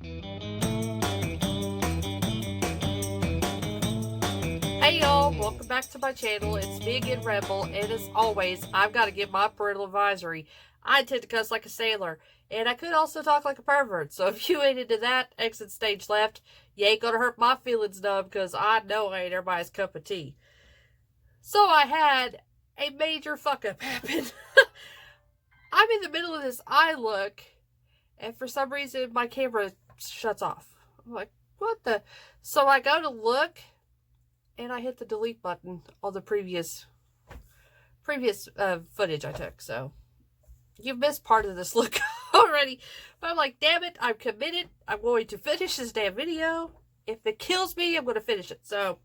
Hey y'all, welcome back to my channel. It's me again, Rebel, and as always, I've got to give my parental advisory. I tend to cuss like a sailor, and I could also talk like a pervert, so if you ain't into that, exit stage left. You ain't gonna hurt my feelings none, because I know I ain't everybody's cup of tea. So I had a major fuck up happen. I'm in the middle of this eye look, and for some reason my camera shuts off. I'm like, what the? So I go to look, and I hit the delete button on the previous footage I took. So you've missed part of this look already. But I'm like, damn it, I'm committed. I'm going to finish this damn video. If it kills me, I'm going to finish it. So,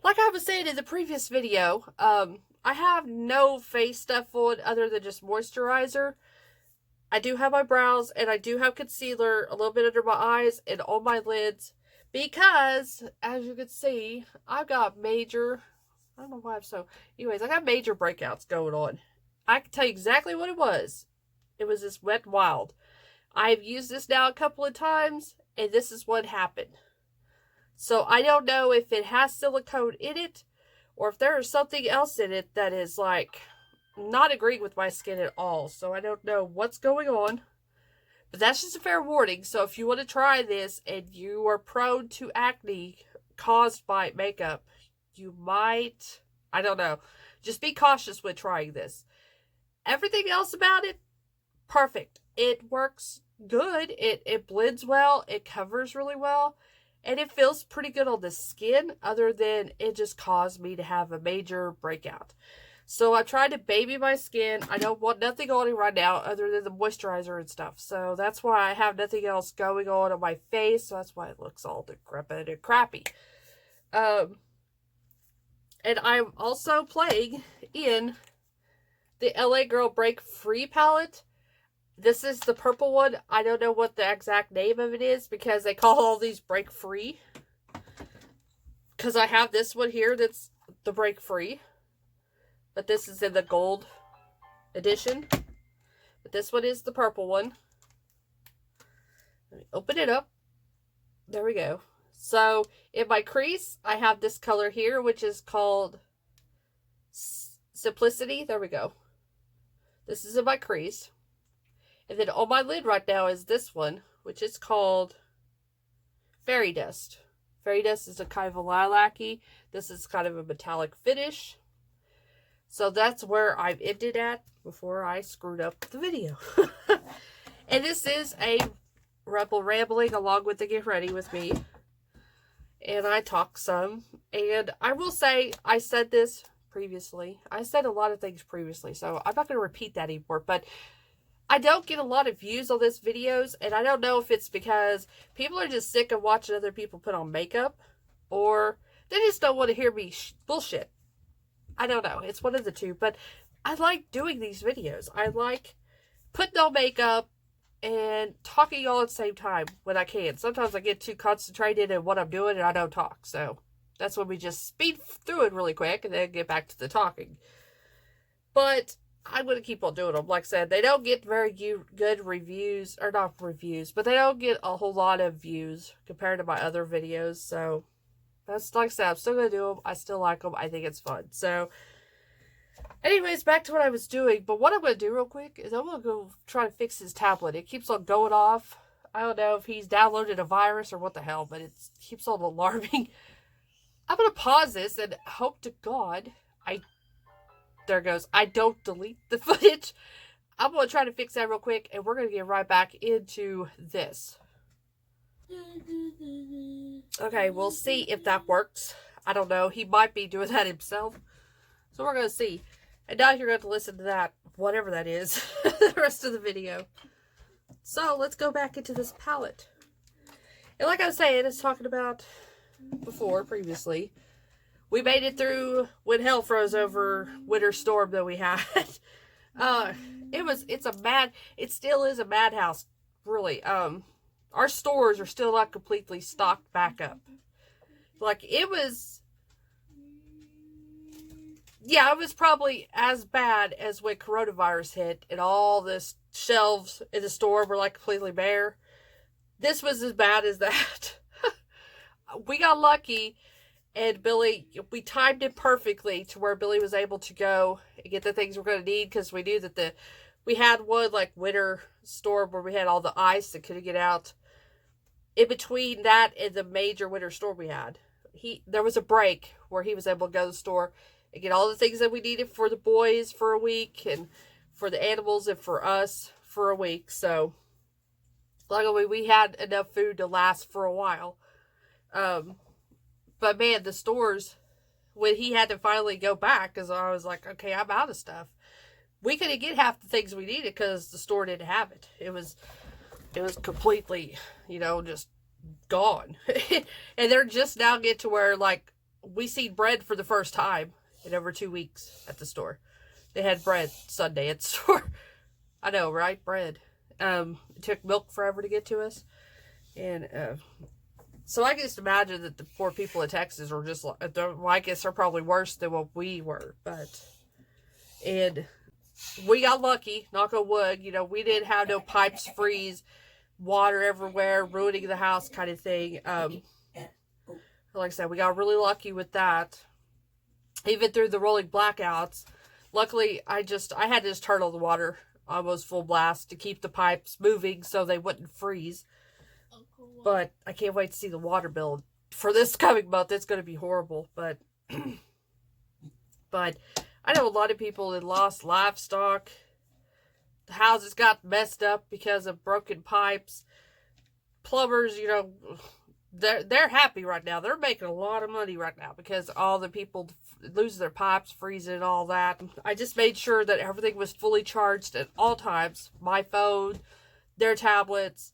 like I was saying in the previous video, I have no face stuff on other than just moisturizer. I do have my brows, and I do have concealer a little bit under my eyes and on my lids. Because, as you can see, I've got major, I don't know why I'm so, anyways, I got major breakouts going on. I can tell you exactly what it was. It was this Wet n Wild. I've used this now a couple of times, and this is what happened. So, I don't know if it has silicone in it, or if there is something else in it that is, like, not agreeing with my skin at all. So, I don't know what's going on. But that's just a fair warning. So if you want to try this and you are prone to acne caused by makeup, you might, I don't know, just be cautious with trying this. Everything else about it, perfect. It works good. It blends well. It covers really well. And it feels pretty good on the skin, other than it just caused me to have a major breakout. So I tried to baby my skin. I don't want nothing on it right now other than the moisturizer and stuff. So that's why I have nothing else going on my face. So that's why it looks all decrepit and crappy. And I'm also playing in the LA Girl Break Free palette. This is the purple one. I don't know what the exact name of it is because they call all these Break Free. Because I have this one here that's the Break Free. But this is in the gold edition. But this one is the purple one. Let me open it up. There we go. So, in my crease, I have this color here, which is called Simplicity. There we go. This is in my crease. And then on my lid right now is this one, which is called Fairy Dust. Fairy Dust is a kind of a lilac-y. This is kind of a metallic finish. So that's where I've ended at before I screwed up the video. And this is a Rebel rambling along with the Get Ready with Me. And I talk some. And I will say, I said this previously. I said a lot of things previously, so I'm not going to repeat that anymore. But I don't get a lot of views on this videos. And I don't know if it's because people are just sick of watching other people put on makeup. Or they just don't want to hear me bullshit. I don't know. It's one of the two. But I like doing these videos. I like putting on makeup and talking all at the same time when I can. Sometimes I get too concentrated in what I'm doing and I don't talk. So that's when we just speed through it really quick and then get back to the talking. But I'm going to keep on doing them. Like I said, they don't get very good reviews. Or not reviews. But they don't get a whole lot of views compared to my other videos. So that's, like I said, I'm still going to do them. I still like them. I think it's fun. So, anyways, back to what I was doing. But what I'm going to do real quick is I'm going to go try to fix his tablet. It keeps on going off. I don't know if he's downloaded a virus or what the hell, but it keeps on alarming. I'm going to pause this and hope to God there it goes. I don't delete the footage. I'm going to try to fix that real quick, and we're going to get right back into this. Okay, we'll see if that works. I don't know. He might be doing that himself. So we're going to see. And now you're going to listen to that, whatever that is, the rest of the video. So let's go back into this palette. And like I was saying, it's talking about previously, we made it through when hell froze over winter storm that we had. It still is a madhouse, really. Our stores are still not completely stocked back up. Like, it was probably as bad as when coronavirus hit and all the shelves in the store were like completely bare. this was as bad as that. We got lucky, and Billy, we timed it perfectly to where Billy was able to go and get the things we're going to need, because we knew that we had one like winter storm where we had all the ice that couldn't get out. In between that and the major winter storm we had, there was a break where he was able to go to the store and get all the things that we needed for the boys for a week, and for the animals, and for us for a week. So luckily we had enough food to last for a while. But man, the stores, when he had to finally go back, because I was like, okay, I'm out of stuff. We couldn't get half the things we needed because the store didn't have it. It was completely, just gone. And they're just now get to where, like, we seen bread for the first time in over 2 weeks at the store. They had bread Sunday at the store. I know, right? Bread. It took milk forever to get to us. And, so I can just imagine that the poor people in Texas are just, well, I guess they're probably worse than what we were. And we got lucky, knock on wood. We didn't have no pipes freeze, water everywhere, ruining the house kind of thing. Like I said, we got really lucky with that. Even through the rolling blackouts, luckily I had to just turn on the water almost full blast to keep the pipes moving so they wouldn't freeze. But I can't wait to see the water bill for this coming month. It's going to be horrible. But I know a lot of people that lost livestock. The houses got messed up because of broken pipes. Plumbers, they're happy right now. They're making a lot of money right now because all the people lose their pipes, freezing, and all that. I just made sure that everything was fully charged at all times. My phone, their tablets,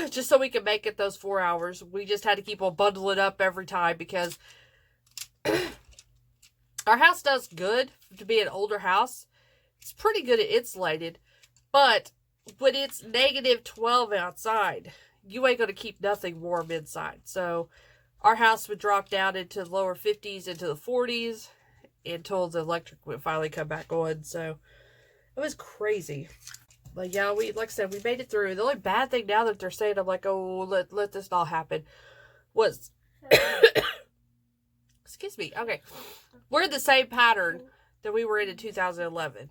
just so we could make it those 4 hours. We just had to keep on bundling up every time because our house does good to be an older house. It's pretty good at insulated, but when it's -12 outside, you ain't going to keep nothing warm inside. So our house would drop down into the lower 50s, into the 40s, until the electric would finally come back on. So it was crazy. But yeah, like I said, we made it through. The only bad thing now that they're saying, I'm like, oh, let this not happen, was, excuse me, okay, we're in the same pattern that we were in 2011,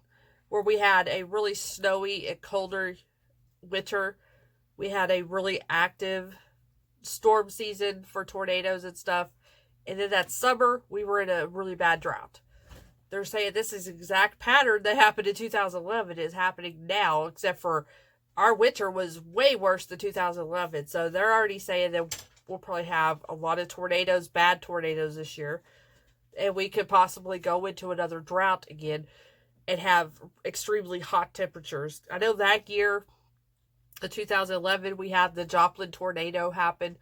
where we had a really snowy and colder winter. We had a really active storm season for tornadoes and stuff. And then that summer, we were in a really bad drought. They're saying this is the exact pattern that happened in 2011 is happening now, except for our winter was way worse than 2011. So they're already saying that we'll probably have a lot of tornadoes, bad tornadoes this year. And we could possibly go into another drought again and have extremely hot temperatures. I know that year, in 2011, we had the Joplin tornado happen.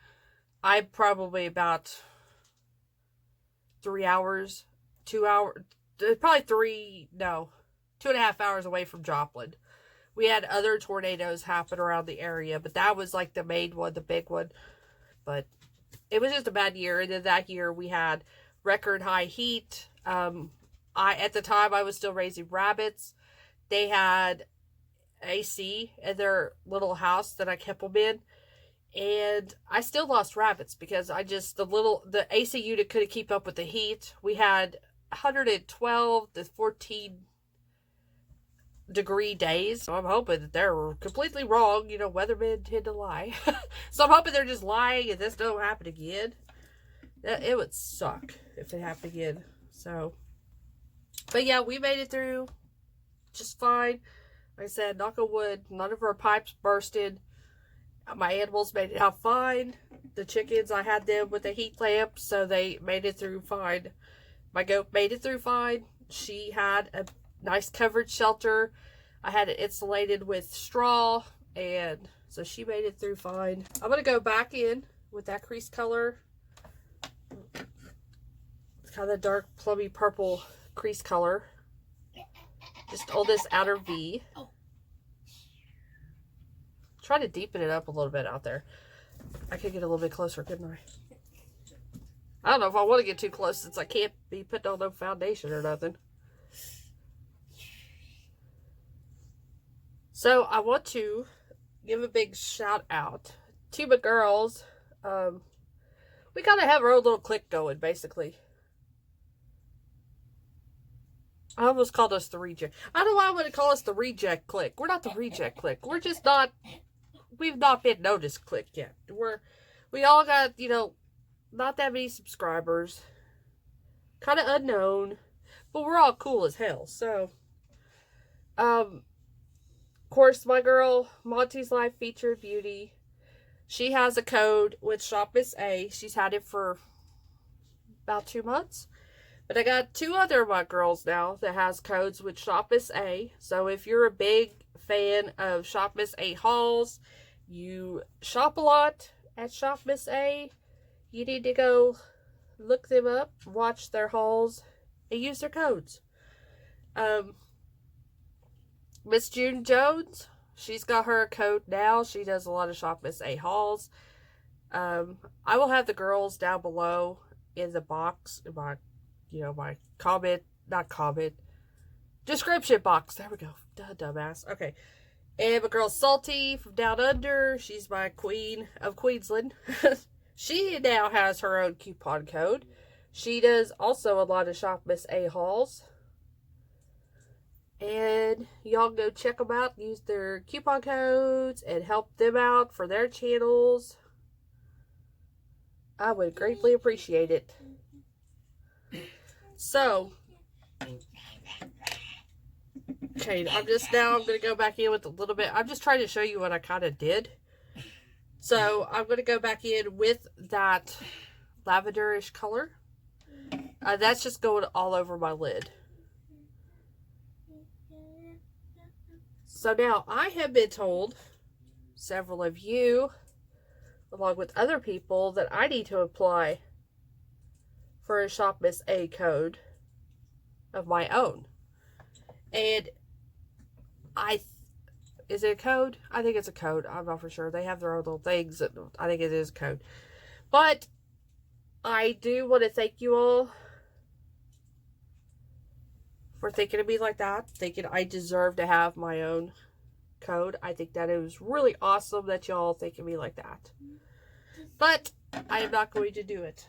I'm probably about 3 hours, 2 hours, probably 2.5 hours away from Joplin. We had other tornadoes happen around the area, but that was like the main one, the big one. But it was just a bad year. And then that year we had record high heat. At the time I was still raising rabbits. They had AC in their little house that I kept them in, and I still lost rabbits because the AC unit couldn't keep up with the heat. We had 112 to 14 degree days, so I'm hoping that they're completely wrong. Weathermen tend to lie. So I'm hoping they're just lying and this don't happen again. It would suck if it happened again. So, but yeah, we made it through just fine. Like I said, knock on wood, none of our pipes bursted. My animals made it out fine. The chickens, I had them with a heat lamp, so they made it through fine. My goat made it through fine. She had a nice covered shelter. I had it insulated with straw, and so she made it through fine. I'm going to go back in with that crease color. It's kind of a dark, plummy purple crease color. Just on this outer V. Try to deepen it up a little bit out there. I could get a little bit closer, couldn't I? I don't know if I want to get too close since I can't be putting on no foundation or nothing. So I want to give a big shout out to my girls. We kind of have our own little clique going, basically. I almost called us the reject. I don't know why I want to call us the reject clique. We're not the reject clique. We're just not. We've not been noticed clique yet. We all got, not that many subscribers. Kind of unknown, but we're all cool as hell. So, of course, my girl Monty's Life Featured Beauty. She has a code with Shop Miss A. She's had it for about 2 months. But I got 2 other of my girls now that has codes with Shop Miss A. So if you're a big fan of Shop Miss A hauls, you shop a lot at Shop Miss A, you need to go look them up, watch their hauls, and use their codes. Miss June Jones, she's got her code now. She does a lot of Shop Miss A hauls. I will have the girls down below in the box, in my description box. There we go. Duh, dumbass. Okay. And my girl Salty from Down Under. She's my queen of Queensland. She now has her own coupon code. She does also a lot of Shop Miss A hauls. And y'all go check them out. Use their coupon codes and help them out for their channels. I would greatly appreciate it. So, okay, I'm going to go back in with a little bit. I'm just trying to show you what I kind of did. So, I'm going to go back in with that lavenderish color. That's just going all over my lid. So now, I have been told, several of you, along with other people, that I need to apply for a Shop Miss A code of my own. And is it a code? I think it's a code. I'm not for sure. They have their own little things. I think it is a code. But I do want to thank you all for thinking of me like that. Thinking I deserve to have my own code. I think that it was really awesome that y'all think of me like that. But I am not going to do it.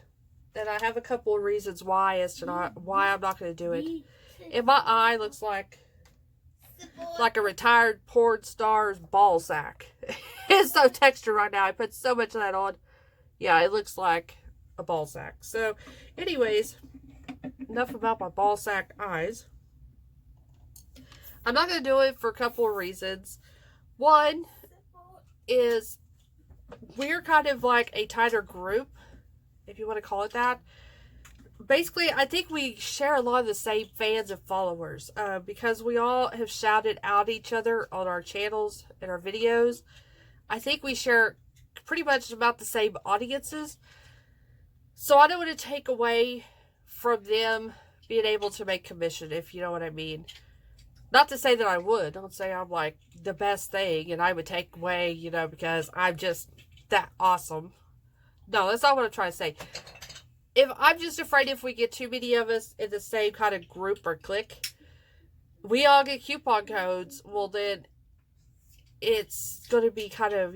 And I have a couple of reasons why I'm not going to do it. And my eye looks like a retired porn star's ball sack. It's so textured right now. I put so much of that on. Yeah, it looks like a ball sack. So, anyways, enough about my ball sack eyes. I'm not going to do it for a couple of reasons. One is we're kind of like a tighter group, if you want to call it that. Basically, I think we share a lot of the same fans and followers because we all have shouted out each other on our channels and our videos. I think we share pretty much about the same audiences. So I don't want to take away from them being able to make commission, if you know what I mean. Not to say that I would. Don't say I'm like the best thing and I would take away, because I'm just that awesome. No, that's not what I'm trying to say. I'm just afraid if we get too many of us in the same kind of group or clique, we all get coupon codes, well then it's going to be kind of,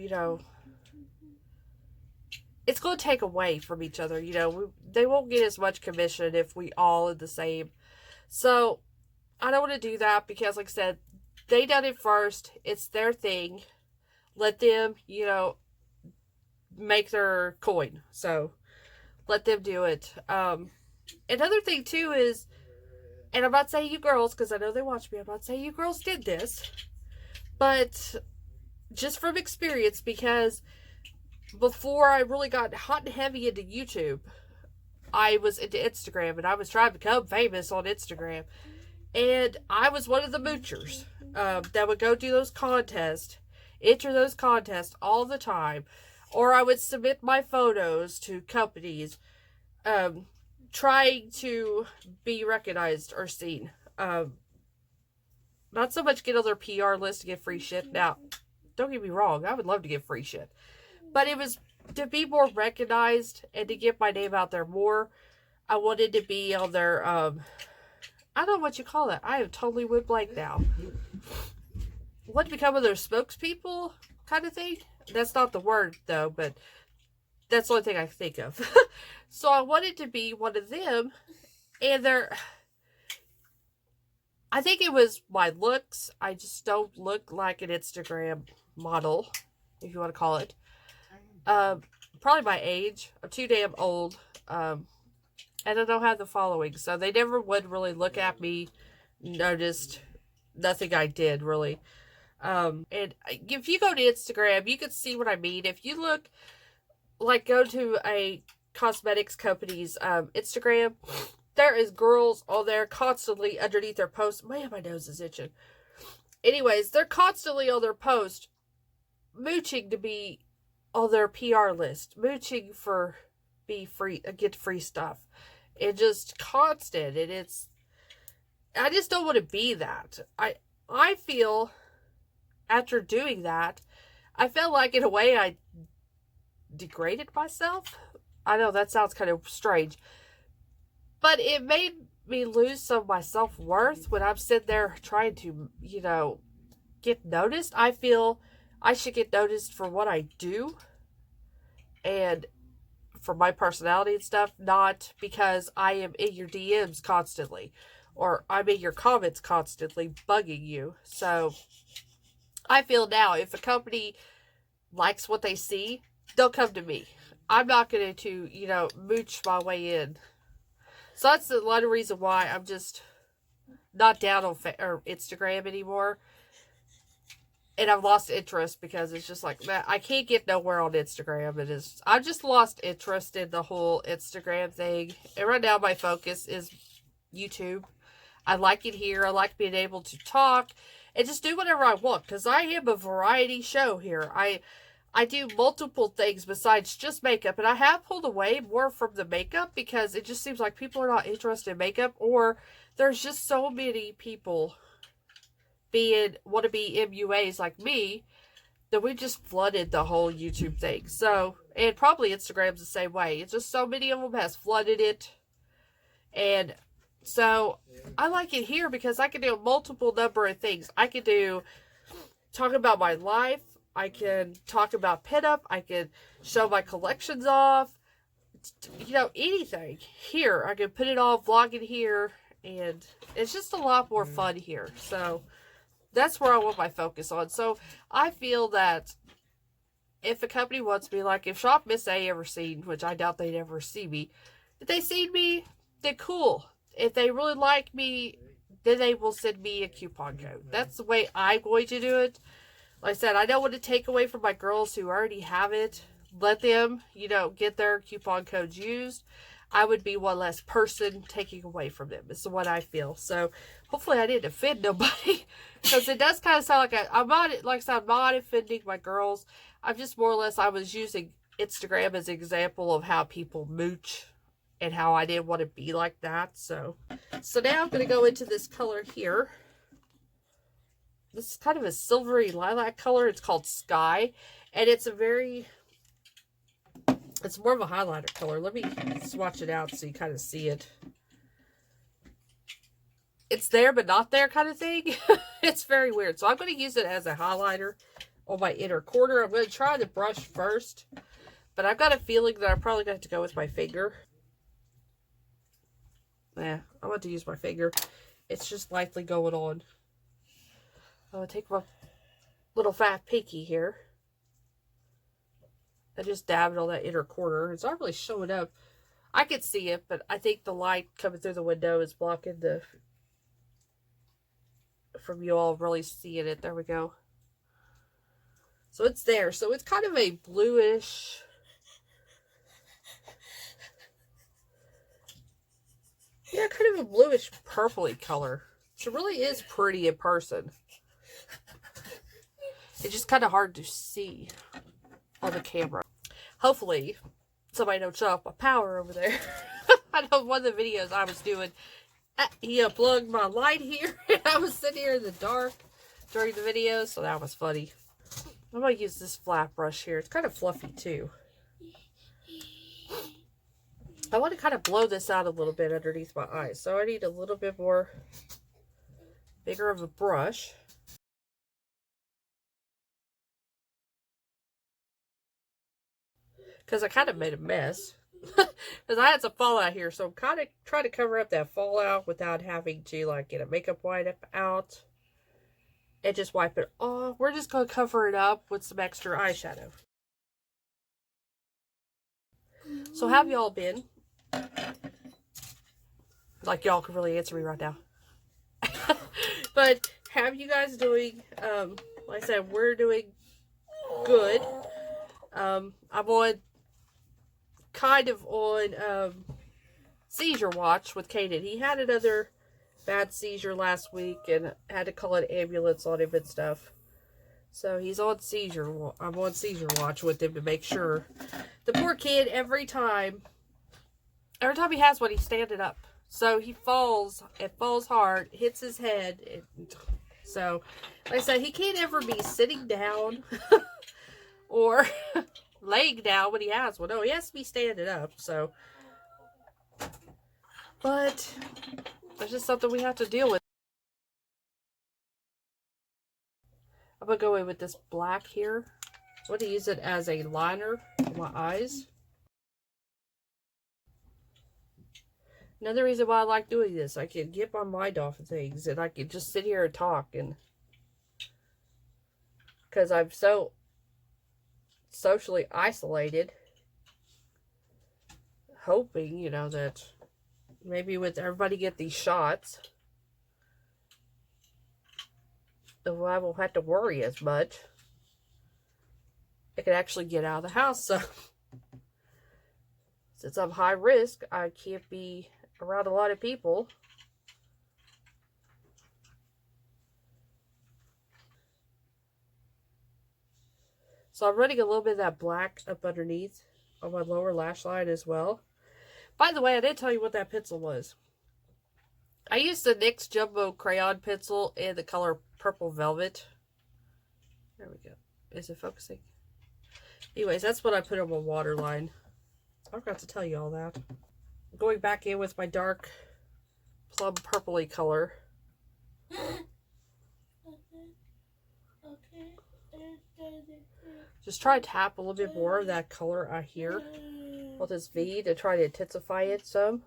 it's going to take away from each other, they won't get as much commission if we all in the same. So, I don't want to do that because, like I said, they done it first. It's their thing. Let them, make their coin. So, let them do it. Another thing, too, is, and I'm not saying you girls, because I know they watch me, I'm not saying you girls did this, but just from experience, because before I really got hot and heavy into YouTube, I was into Instagram, and I was trying to become famous on Instagram. And I was one of the moochers that would go do those contests, enter those contests all the time. Or I would submit my photos to companies trying to be recognized or seen. Not so much get on their PR list to get free shit. Now, don't get me wrong, I would love to get free shit. But it was to be more recognized and to get my name out there more. I wanted to be on their... I don't know what you call that. I have totally went blank now. What to become of their spokespeople kind of thing? That's not the word, though, but that's the only thing I can think of. So I wanted to be one of them, and I think it was my looks. I just don't look like an Instagram model, if you want to call it. Probably my age. I'm too damn old. And I don't have the following, so they never would really look at me, noticed nothing I did, really. And if you go to Instagram, you can see what I mean. If you look, like, go to a cosmetics company's Instagram, there is girls on there constantly underneath their posts. Man, my nose is itching. Anyways, they're constantly on their post mooching to be on their PR list, mooching for get free stuff. It's just constant, and I just don't want to be that. I feel after doing that, I felt like in a way I degraded myself. I know that sounds kind of strange, but it made me lose some of my self-worth when I'm sitting there trying to, get noticed. I feel I should get noticed for what I do and for my personality and stuff, not because I am in your DMs constantly or I'm in your comments constantly bugging you. So I feel now if a company likes what they see, they'll come to me. I'm not going to, mooch my way in. So that's a lot of reason why I'm just not down on Instagram anymore. And I've lost interest because it's just like, man, I can't get nowhere on Instagram. I've just lost interest in the whole Instagram thing. And right now my focus is YouTube. I like it here. I like being able to talk and just do whatever I want because I am a variety show here. I do multiple things besides just makeup, and I have pulled away more from the makeup because it just seems like people are not interested in makeup, or there's just so many people want to be MUAs like me that we just flooded the whole YouTube thing. So, and probably Instagram's the same way. It's just so many of them has flooded it, and so I like it here because I can do a multiple number of things. I can talk about my life. I can talk about pinup. I can show my collections off. Anything. Here, I can put it all vlogging here. And it's just a lot more fun here. So, that's where I want my focus on. So, I feel that if a company wants me, like if Shop Miss A ever seen, which I doubt they'd ever see me, if they seen me, then cool. If they really like me, then they will send me a coupon code. That's the way I'm going to do it. Like I said, I don't want to take away from my girls who already have it. Let them, get their coupon codes used. I would be one less person taking away from them. Is what I feel. So, hopefully I didn't offend nobody. Because it does kind of sound like I'm not offending my girls. I'm just more or less, I was using Instagram as an example of how people mooch. And how I didn't want to be like that. So now I'm going to go into this color here. This is kind of a silvery lilac color. It's called Sky. And it's more of a highlighter color. Let me swatch it out so you kind of see it. It's there but not there kind of thing. It's very weird. So I'm going to use it as a highlighter on my inner corner. I'm going to try the brush first. But I've got a feeling that I'm probably going to have to go with my finger. Yeah, I'm going to use my finger. It's just lightly going on. I'm going to take my little fat pinky here. I just dabbed on that inner corner. It's not really showing up. I can see it, but I think the light coming through the window is blocking from you all really seeing it. There we go. So it's there. So it's kind of a bluish... Yeah, kind of a bluish purpley color. It really is pretty in person. It's just kind of hard to see on the camera. Hopefully, somebody don't shut off my power over there. I know one of the videos I was doing, he unplugged my light here, and I was sitting here in the dark during the video, so that was funny. I'm going to use this flat brush here. It's kind of fluffy, too. I want to kind of blow this out a little bit underneath my eyes. So I need a little bit more bigger of a brush. because I kind of made a mess. Because I had some fallout here, so I'm kind of trying to cover up that fallout without having to, like, get a makeup wipe out and just wipe it off. We're just going to cover it up with some extra eyeshadow. So how have y'all been? Like, y'all can really answer me right now. But how you guys doing? Like I said, we're doing good. I'm on kind of on seizure watch with Kaden. He had another bad seizure last week and had to call an ambulance on him and stuff. So he's on seizure. I'm on seizure watch with him to make sure. The poor kid, every time he has one, he's standing up. So he falls. It falls hard, hits his head. So, like I said, he can't ever be sitting down or laying down when he has one. No, he has to be standing up. So, but it's just something we have to deal with. I'm going to go in with this black here. I'm going to use it as a liner for my eyes. Another reason why I like doing this, I can get my mind off of things and I can just sit here and talk, and because I'm so socially isolated, hoping, you know, that maybe with everybody get these shots, I won't have to worry as much. I can actually get out of the house. So since I'm high risk, I can't be around a lot of people. So I'm running a little bit of that black up underneath on my lower lash line as well. By the way, I didn't tell you what that pencil was. I used the NYX Jumbo Crayon Pencil in the color Purple Velvet. There we go. Is it focusing? Anyways, that's what I put on my waterline. I forgot to tell you all that. Going back in with my dark plum purpley color. Just try to tap a little bit more of that color out here with this V to try to intensify it some.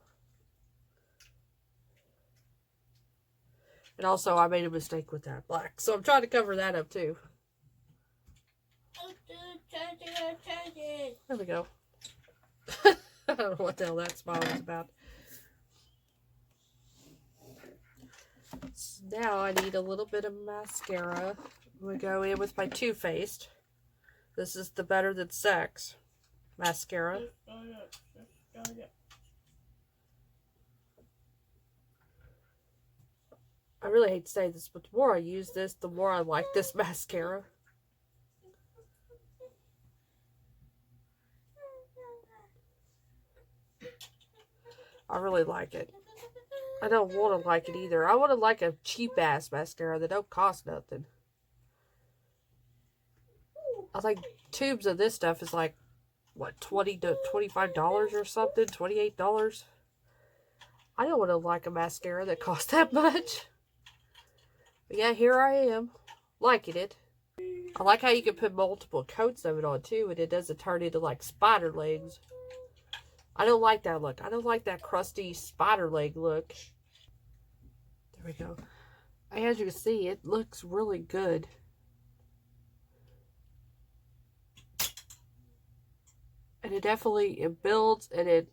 And also, I made a mistake with that black, so I'm trying to cover that up too. There we go. I don't know what the hell that smile was about. So now I need a little bit of mascara. I'm going to go in with my Too Faced. This is the Better Than Sex mascara. I really hate to say this, but the more I use this, the more I like this mascara. I really like it. I don't want to like it either. I want to like a cheap-ass mascara that don't cost nothing. I think tubes of this stuff is like, what, $20 to $25 or something? $28? I don't want to like a mascara that costs that much. But yeah, here I am, liking it. I like how you can put multiple coats of it on too, and it doesn't turn into like spider legs. I don't like that look. I don't like that crusty spider leg look. There we go. As you can see, it looks really good. And it definitely, it builds and it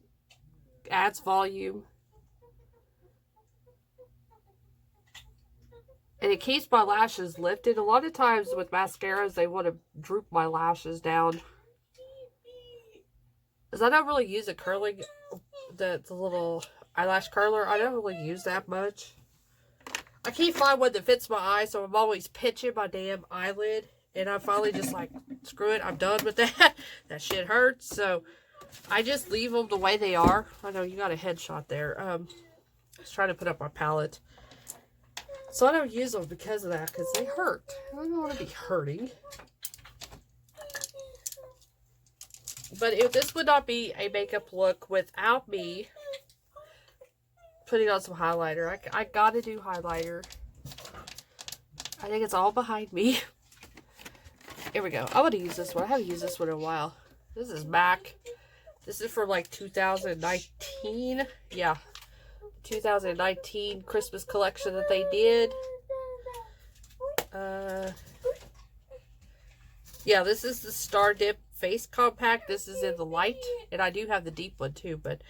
adds volume. And it keeps my lashes lifted. A lot of times with mascaras, they want to droop my lashes down. Because I don't really use a curling, the little eyelash curler. I don't really use that much. I can't find one that fits my eye, so I'm always pinching my damn eyelid. And I'm finally just like, screw it, I'm done with that. That shit hurts. So I just leave them the way they are. I know you got a headshot there. Just trying to put up my palette. So I don't use them because of that, because they hurt. I don't want to be hurting. But if this would not be a makeup look without me putting on some highlighter. I gotta do highlighter. I think it's all behind me. Here we go. I want to use this one. I haven't used this one in a while. This is MAC. This is from like 2019. Yeah. 2019 Christmas collection that they did. Yeah, this is the Star Dip Face Compact. This is in the light. And I do have the deep one too, but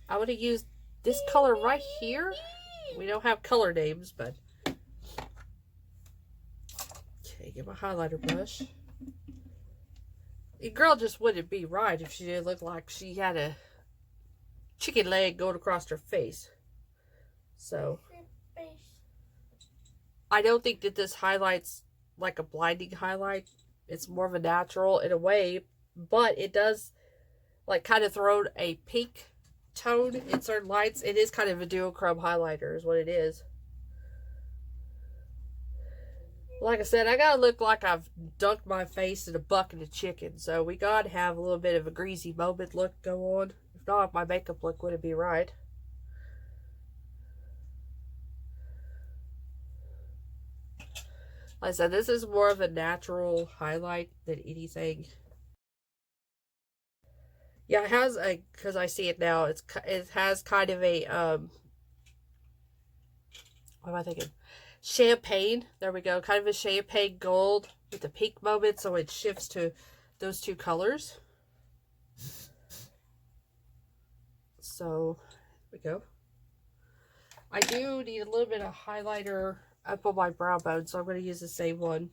I would have used this color right here. We don't have color names, but... Okay, get my highlighter brush. The girl just wouldn't be right if she didn't look like she had a chicken leg going across her face. So, I don't think that this highlights like a blinding highlight. It's more of a natural in a way, but it does like kind of throw a pink tone in certain lights. It is kind of a duochrome highlighter is what it is. Like I said, I gotta look like I've dunked my face in a bucket of chicken, so we gotta have a little bit of a greasy moment look go on. If not, my makeup look wouldn't be right. Like I said, this is more of a natural highlight than anything. Yeah, it has a, because I see it now, it has kind of a, what am I thinking? Champagne. There we go. Kind of a champagne gold with the pink moment, so it shifts to those two colors. So, there we go. I do need a little bit of highlighter up on my brow bone, so I'm going to use the same one.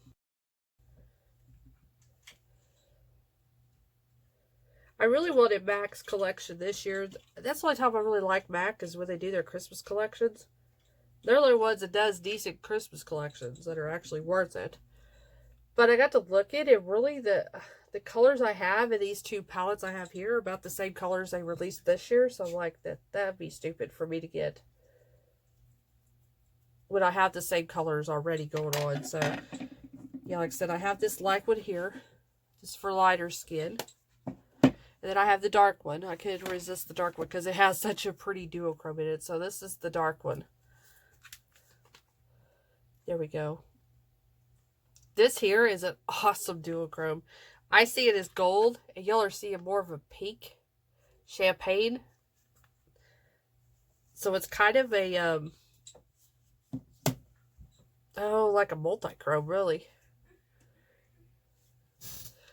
I really wanted MAC's collection this year. That's the only time I really like MAC is when they do their Christmas collections. They're the only ones that does decent Christmas collections that are actually worth it. But I got to look at it. Really, the colors I have in these two palettes I have here are about the same colors they released this year. So I'm like, that'd be stupid for me to get when I have the same colors already going on. So, yeah, like I said, I have this light one here. Just for lighter skin. And then I have the dark one. I couldn't resist the dark one because it has such a pretty duochrome in it. So this is the dark one. There we go. This here is an awesome duochrome. I see it as gold, and y'all are seeing more of a pink champagne. So it's kind of a, like a multi-chrome, really.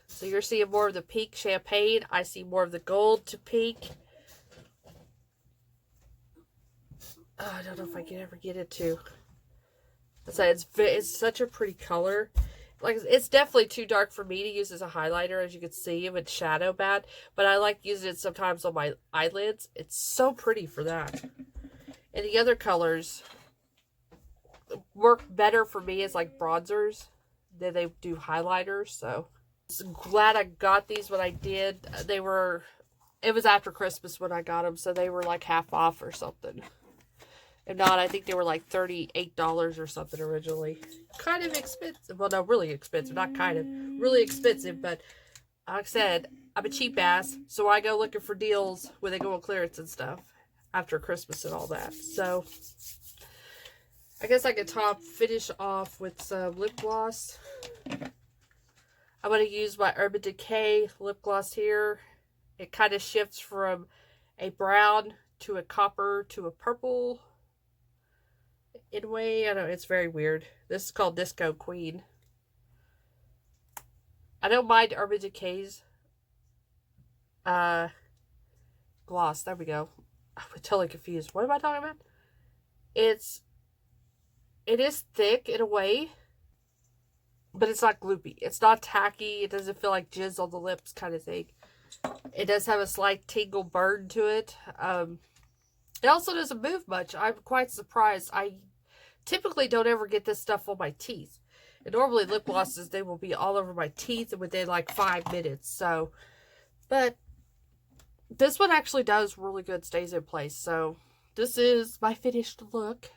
So you're seeing more of the pink champagne. I see more of the gold to pink. Oh, I don't know if I can ever get it to. So it's such a pretty color. Like, it's definitely too dark for me to use as a highlighter, as you can see, with shadow bad. But I like using it sometimes on my eyelids. It's so pretty for that. And the other colors work better for me as like bronzers than they do highlighters. So I'm glad I got these when I did. It was after Christmas when I got them, so they were like half off or something. If not, I think they were like $38 or something originally. Kind of expensive. Well, no, really expensive. Not kind of. Really expensive, but like I said, I'm a cheap ass, so I go looking for deals when they go on clearance and stuff after Christmas and all that. So, I guess I could finish off with some lip gloss. I'm going to use my Urban Decay lip gloss here. It kind of shifts from a brown to a copper to a purple. In a way, I don't know, it's very weird. This is called Disco Queen. I don't mind Urban Decay's gloss. There we go. I'm totally confused. What am I talking about? It is thick in a way, but it's not gloopy. It's not tacky. It doesn't feel like jizz on the lips kind of thing. It does have a slight tingle burn to it. It also doesn't move much. I'm quite surprised. I typically don't ever get this stuff on my teeth. And normally lip glosses, they will be all over my teeth within like 5 minutes. So, but this one actually does really good, stays in place. So, this is my finished look.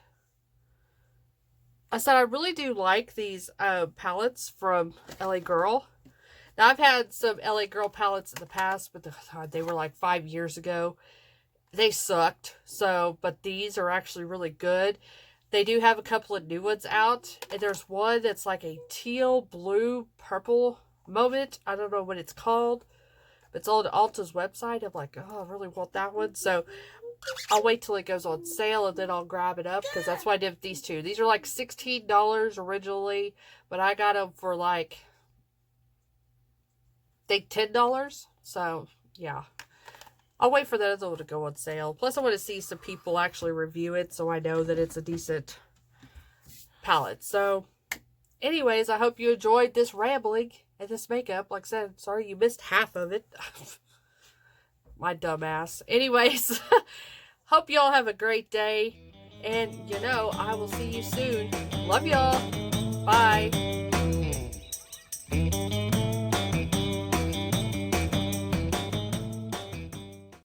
I said I really do like these palettes from LA Girl. Now, I've had some LA Girl palettes in the past, but they were like 5 years ago. They sucked. So, but these are actually really good. They do have a couple of new ones out. And there's one that's like a teal, blue, purple moment. I don't know what it's called. But it's on Ulta's website. I'm like, oh, I really want that one. So I'll wait till it goes on sale and then I'll grab it up, because that's what I did with these two. These are like $16 originally, but I got them for like, I think $10. So yeah, I'll wait for that other one to go on sale. Plus I want to see some people actually review it so I know that it's a decent palette. So anyways, I hope you enjoyed this rambling and this makeup. Like I said, sorry you missed half of it. My dumbass. Anyways, hope y'all have a great day. And, you know, I will see you soon. Love y'all. Bye.